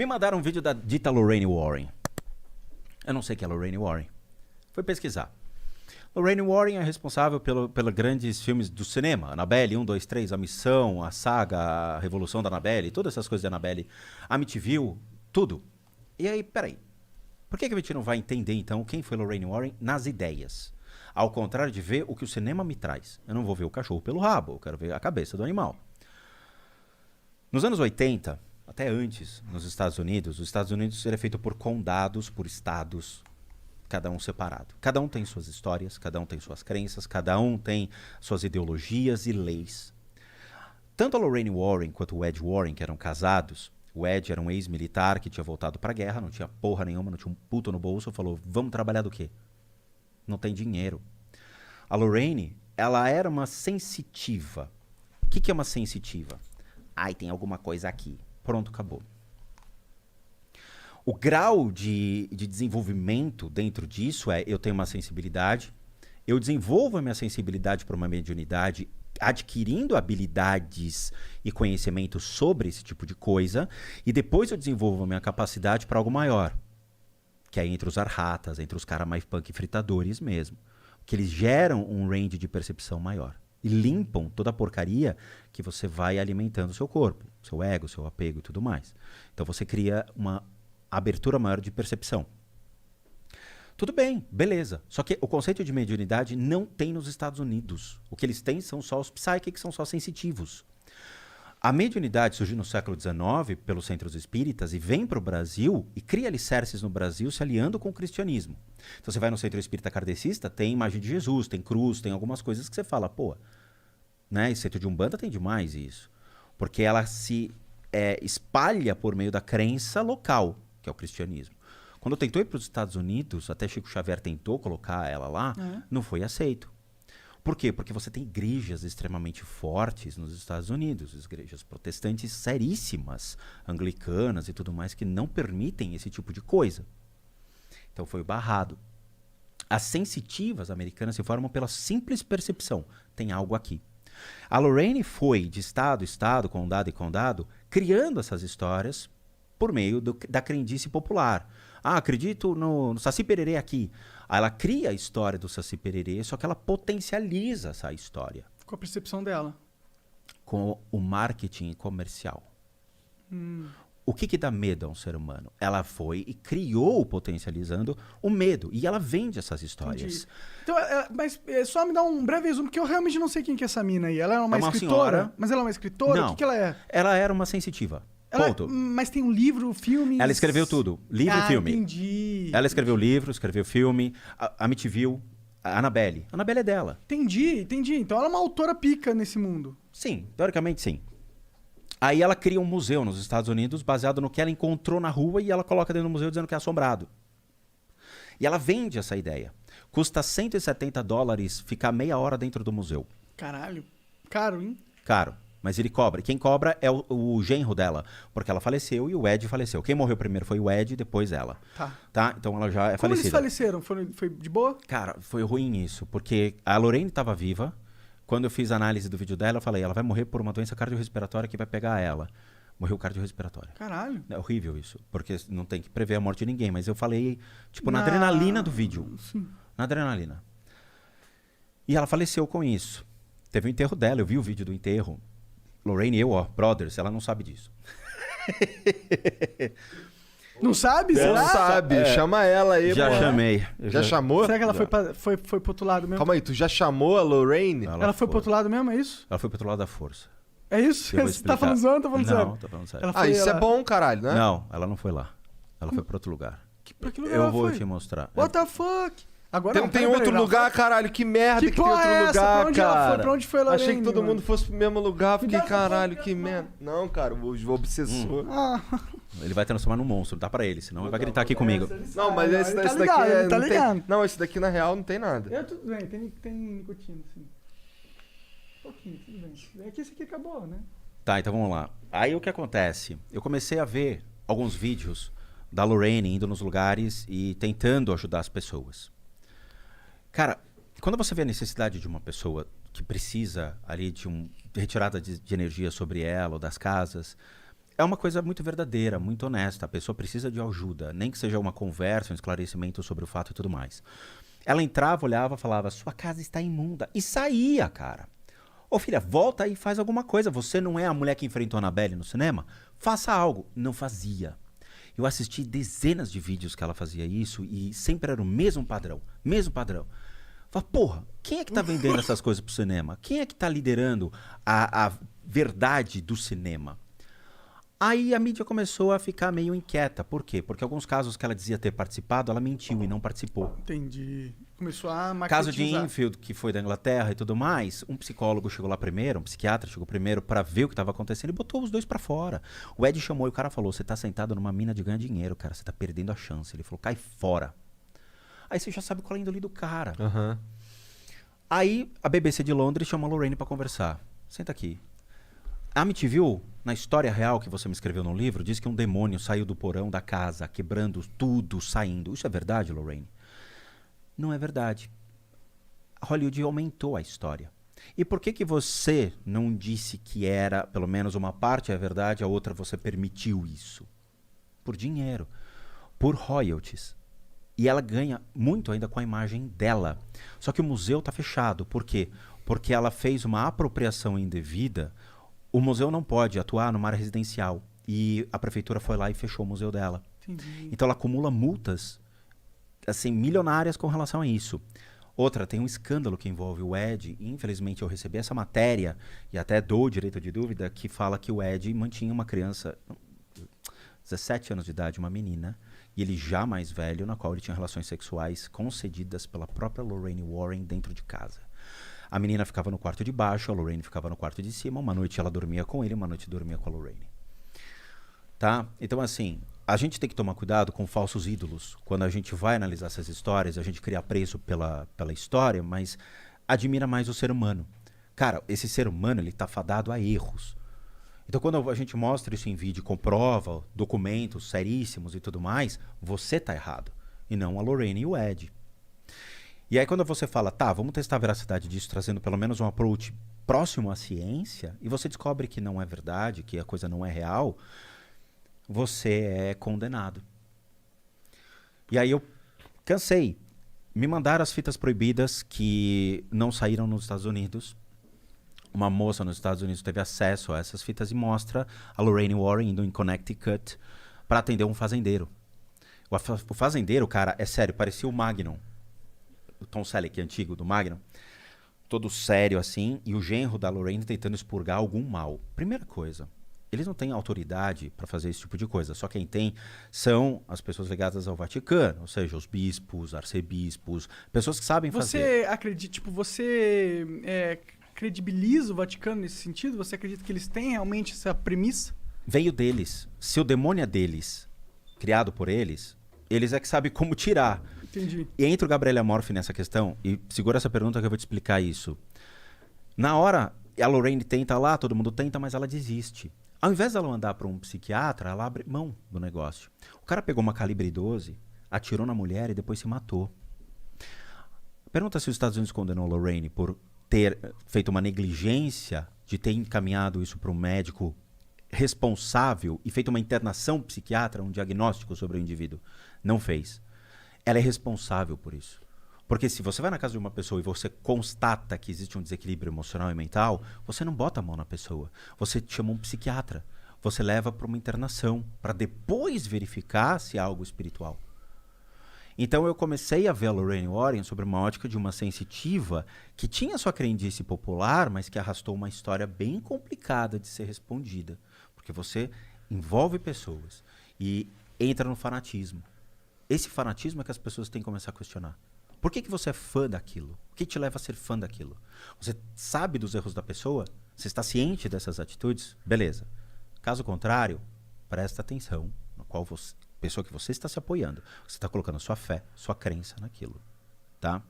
Me mandaram um vídeo da dita Lorraine Warren. Eu não sei quem é Lorraine Warren. Fui pesquisar. Lorraine Warren é responsável pelos grandes filmes do cinema. Annabelle 1, 2, 3, A Missão, a Saga, a Revolução da Annabelle, todas essas coisas da Annabelle. Amityville, tudo. E aí, peraí. Por que a gente não vai entender, então, quem foi Lorraine Warren nas ideias? Ao contrário de ver o que o cinema me traz. Eu não vou ver o cachorro pelo rabo, eu quero ver a cabeça do animal. Nos anos 80, até antes, nos Estados Unidos, os Estados Unidos era feito por condados, por estados, cada um separado. Cada um tem suas histórias, cada um tem suas crenças, cada um tem suas ideologias e leis. Tanto a Lorraine Warren quanto o Ed Warren, que eram casados, o Ed era um ex-militar que tinha voltado pra guerra, não tinha porra nenhuma, não tinha um puto no bolso, falou, vamos trabalhar do quê? Não tem dinheiro. A Lorraine, ela era uma sensitiva. O que é uma sensitiva? Ai, tem alguma coisa aqui. Pronto, acabou. O grau de desenvolvimento dentro disso é, eu tenho uma sensibilidade, eu desenvolvo a minha sensibilidade para uma mediunidade, adquirindo habilidades e conhecimento sobre esse tipo de coisa, e depois eu desenvolvo a minha capacidade para algo maior, que é entre os arhatas, entre os caras mais punk fritadores mesmo, que eles geram um range de percepção maior. E limpam toda a porcaria que você vai alimentando o seu corpo, seu ego, seu apego e tudo mais. Então você cria uma abertura maior de percepção. Tudo bem, beleza. Só que o conceito de mediunidade não tem nos Estados Unidos. O que eles têm são só os psychics, são só sensitivos. A mediunidade surgiu no século XIX pelos centros espíritas e vem para o Brasil e cria alicerces no Brasil se aliando com o cristianismo. Então você vai no centro espírita kardecista, tem imagem de Jesus, tem cruz, tem algumas coisas que você fala, pô, né? E centro de Umbanda tem demais isso. Porque ela se espalha por meio da crença local, que é o cristianismo. Quando tentou ir para os Estados Unidos, até Chico Xavier tentou colocar ela lá, não foi aceito. Por quê? Porque você tem igrejas extremamente fortes nos Estados Unidos, igrejas protestantes seríssimas, anglicanas e tudo mais, que não permitem esse tipo de coisa. Então foi barrado. As sensitivas americanas se formam pela simples percepção. Tem algo aqui. A Lorraine foi de estado, estado, condado e condado, criando essas histórias por meio da crendice popular. Ah, acredito no Saci Pererê aqui. Aí ela cria a história do Saci Pererê, só que ela potencializa essa história. Com a percepção dela. Com o marketing comercial. O que dá medo a um ser humano? Ela foi e criou, potencializando o medo. E ela vende essas histórias. Entendi. Então, mas só me dá um breve resumo, porque eu realmente não sei quem que é essa mina aí. Ela é uma escritora? Senhora. Mas ela é uma escritora? Não. O que ela é? Ela era uma sensitiva. Ponto. Mas tem um livro, filme... Ela escreveu tudo. Livro e filme. Entendi. Ela escreveu livro, escreveu filme. A Amityville, a Annabelle. A Annabelle é dela. Entendi. Então ela é uma autora pica nesse mundo. Sim, teoricamente sim. Aí ela cria um museu nos Estados Unidos baseado no que ela encontrou na rua e ela coloca dentro do museu dizendo que é assombrado. E ela vende essa ideia. Custa $170 ficar meia hora dentro do museu. Caralho. Caro, hein? Caro. Mas ele cobra. Quem cobra é o genro dela. Porque ela faleceu e o Ed faleceu. Quem morreu primeiro foi o Ed, depois ela. Tá? Então ela já é Como falecida. eles faleceram? Foi de boa? Cara, foi ruim isso. Porque a Lorraine estava viva. Quando eu fiz a análise do vídeo dela, eu falei, ela vai morrer por uma doença cardiorrespiratória que vai pegar ela. Morreu cardiorrespiratória. Caralho. É horrível isso. Porque não tem que prever a morte de ninguém. Mas eu falei, tipo, na adrenalina do vídeo. Sim. Na adrenalina. E ela faleceu com isso. Teve o enterro dela. Eu vi o vídeo do enterro. Lorraine e eu, brothers, ela não sabe disso. Não sabe? Não Será? sabe, chama ela aí. Já porra. chamei. Já chamou? Será que ela foi pro outro lado mesmo? Calma aí, tu já chamou a Lorraine? Ela foi pro outro lado mesmo, é isso? Ela foi pro outro lado da força. É isso? Eu vou Você tá explicar. falando zoando ou tá falando sério? Não, tô falando sério. Ela foi, Isso ela... é bom, caralho, né? Não, ela não foi lá. Ela foi pra outro lugar. Pra que lugar Eu ela vou foi? te mostrar. What the fuck? Agora Tem, não, tem peraí, outro peraí, lugar, caralho, que merda que tem porra outro é essa? lugar, Pra onde ela cara. foi? Pra onde foi a Lorraine, Achei que todo mano? mundo fosse pro mesmo lugar, fiquei, dá essa caralho, porra, que merda. Não, cara, o obsessor. Ele vai transformar num monstro, dá pra ele, senão ele vai gritar aqui comigo. Não, mas esse Ele tá daqui ligado, é. ele tá não, ligado. tem, não, esse daqui na real não tem nada. Tudo bem, tem nicotina, sim. Um pouquinho, tudo bem. É que esse aqui acabou, né? Tá, então vamos lá. Aí o que acontece? Eu comecei a ver alguns vídeos da Lorraine indo nos lugares e tentando ajudar as pessoas. Cara, quando você vê a necessidade de uma pessoa que precisa ali de retirada de energia sobre ela ou das casas, é uma coisa muito verdadeira, muito honesta. A pessoa precisa de ajuda, nem que seja uma conversa, um esclarecimento sobre o fato e tudo mais. Ela entrava, olhava, falava, sua casa está imunda. E saía, cara. Ô filha, volta e faz alguma coisa. Você não é a mulher que enfrentou a Annabelle no cinema? Faça algo. Não fazia. Eu assisti dezenas de vídeos que ela fazia isso e sempre era o mesmo padrão. Mesmo padrão. Fala, porra, quem é que tá vendendo essas coisas pro cinema? Quem é que tá liderando a verdade do cinema? Aí a mídia começou a ficar meio inquieta. Por quê? Porque alguns casos que ela dizia ter participado, ela mentiu e não participou. Entendi. Começou a Caso de marketizar. Enfield, que foi da Inglaterra e tudo mais, um psicólogo chegou lá primeiro, um psiquiatra chegou primeiro pra ver o que estava acontecendo e botou os dois pra fora. O Ed chamou e o cara falou, você tá sentado numa mina de ganhar dinheiro, cara, você tá perdendo a chance. Ele falou, cai fora. Aí você já sabe qual é a índole do cara. Aham. Aí a BBC de Londres chama a Lorraine pra conversar. Senta aqui. A Amityville, na história real que você me escreveu no livro, diz que um demônio saiu do porão da casa, quebrando tudo, saindo. Isso é verdade, Lorraine? Não é verdade. Hollywood aumentou a história. E por que você não disse que era, pelo menos uma parte é verdade, a outra você permitiu isso? Por dinheiro. Por royalties. E ela ganha muito ainda com a imagem dela. Só que o museu está fechado. Por quê? Porque ela fez uma apropriação indevida. O museu não pode atuar numa área residencial. E a prefeitura foi lá e fechou o museu dela. Entendi. Então ela acumula multas assim, milionárias com relação a isso. Outra, tem um escândalo que envolve o Ed. E, infelizmente, eu recebi essa matéria, e até dou o direito de dúvida, que fala que o Ed mantinha uma criança, 17 anos de idade, uma menina, e ele já mais velho, na qual ele tinha relações sexuais concedidas pela própria Lorraine Warren dentro de casa. A menina ficava no quarto de baixo, a Lorraine ficava no quarto de cima. Uma noite ela dormia com ele, uma noite dormia com a Lorraine. Tá? Então, assim, a gente tem que tomar cuidado com falsos ídolos. Quando a gente vai analisar essas histórias, a gente cria apreço pela história, mas admira mais o ser humano. Cara, esse ser humano, ele tá fadado a erros. Então, quando a gente mostra isso em vídeo, comprova, documentos seríssimos e tudo mais, você tá errado. E não a Lorraine e o Ed. E aí, quando você fala, tá, vamos testar a veracidade disso, trazendo pelo menos um approach próximo à ciência, e você descobre que não é verdade, que a coisa não é real, você é condenado. E aí eu cansei. Me mandaram as fitas proibidas que não saíram nos Estados Unidos. Uma moça nos Estados Unidos teve acesso a essas fitas e mostra a Lorraine Warren indo em Connecticut para atender um fazendeiro. O fazendeiro, cara, é sério, parecia o Magnum. O Tom Selleck antigo do Magnum. Todo sério assim. E o genro da Lorraine tentando expurgar algum mal. Primeira coisa. Eles não têm autoridade para fazer esse tipo de coisa. Só quem tem são as pessoas ligadas ao Vaticano. Ou seja, os bispos, arcebispos. Pessoas que sabem fazer. Você acredita, tipo, você credibiliza o Vaticano nesse sentido? Você acredita que eles têm realmente essa premissa? Veio deles. Se o demônio é deles, criado por eles, eles é que sabem como tirar. Entendi. E entra o Gabriele Amorfi nessa questão, e segura essa pergunta que eu vou te explicar isso. Na hora, a Lorraine tenta lá, todo mundo tenta, mas ela desiste. Ao invés dela mandar para um psiquiatra, ela abre mão do negócio. O cara pegou uma calibre 12, atirou na mulher e depois se matou. Pergunta se os Estados Unidos condenou a Lorraine por ter feito uma negligência de ter encaminhado isso para um médico responsável e feito uma internação psiquiatra, um diagnóstico sobre o indivíduo. Não fez. Ela é responsável por isso. Porque se você vai na casa de uma pessoa e você constata que existe um desequilíbrio emocional e mental, você não bota a mão na pessoa. Você chama um psiquiatra. Você leva para uma internação, para depois verificar se é algo espiritual. Então eu comecei a ver a Lorraine Warren sobre uma ótica de uma sensitiva que tinha sua crendice popular, mas que arrastou uma história bem complicada de ser respondida. Porque você envolve pessoas e entra no fanatismo. Esse fanatismo é que as pessoas têm que começar a questionar. Por que você é fã daquilo? O que te leva a ser fã daquilo? Você sabe dos erros da pessoa? Você está ciente dessas atitudes? Beleza. Caso contrário, presta atenção na pessoa que você está se apoiando. Você está colocando sua fé, sua crença naquilo. Tá?